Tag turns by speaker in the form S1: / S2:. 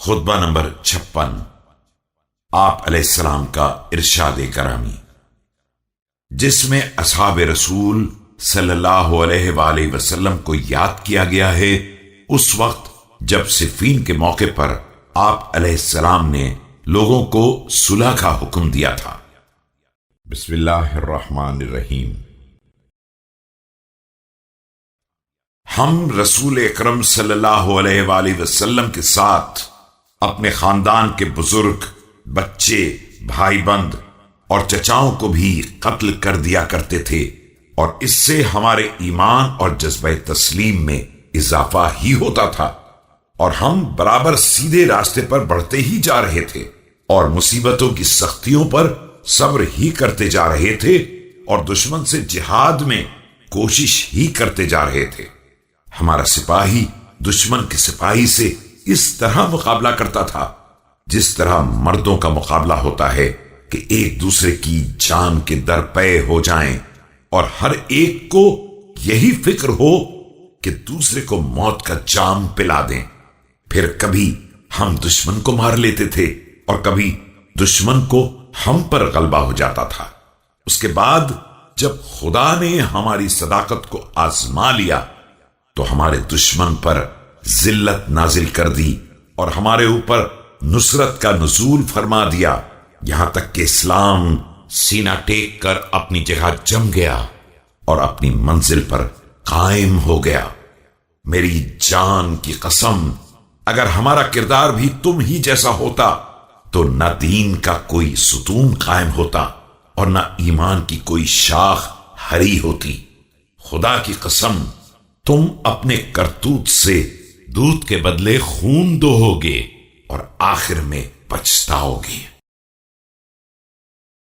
S1: خطبہ نمبر 56 آپ علیہ السلام کا ارشاد کرامی، جس میں اصحاب رسول صلی اللہ علیہ وآلہ وسلم کو یاد کیا گیا ہے اس وقت جب صفین کے موقع پر آپ علیہ السلام نے لوگوں کو صلح کا حکم دیا تھا۔ بسم اللہ الرحمن الرحیم۔ ہم رسول اکرم صلی اللہ علیہ وآلہ وسلم کے ساتھ اپنے خاندان کے بزرگ، بچے، بھائی بند اور چچاؤں کو بھی قتل کر دیا کرتے تھے، اور اس سے ہمارے ایمان اور جذبہ تسلیم میں اضافہ ہی ہوتا تھا، اور ہم برابر سیدھے راستے پر بڑھتے ہی جا رہے تھے اور مصیبتوں کی سختیوں پر صبر ہی کرتے جا رہے تھے اور دشمن سے جہاد میں کوشش ہی کرتے جا رہے تھے۔ ہمارا سپاہی دشمن کے سپاہی سے اس طرح مقابلہ کرتا تھا جس طرح مردوں کا مقابلہ ہوتا ہے کہ ایک دوسرے کی جان کے در پے ہو جائیں، اور ہر ایک کو یہی فکر ہو کہ دوسرے کو موت کا جام پلا دیں۔ پھر کبھی ہم دشمن کو مار لیتے تھے اور کبھی دشمن کو ہم پر غلبہ ہو جاتا تھا۔ اس کے بعد جب خدا نے ہماری صداقت کو آزما لیا تو ہمارے دشمن پر ذلت نازل کر دی اور ہمارے اوپر نصرت کا نزول فرما دیا، یہاں تک کہ اسلام سینہ ٹیک کر اپنی جگہ جم گیا اور اپنی منزل پر قائم ہو گیا۔ میری جان کی قسم، اگر ہمارا کردار بھی تم ہی جیسا ہوتا تو نہ دین کا کوئی ستون قائم ہوتا اور نہ ایمان کی کوئی شاخ ہری ہوتی۔ خدا کی قسم، تم اپنے کرتوت سے دودھ کے بدلے خون دوہو گے اور آخر میں پچھتاؤ گے۔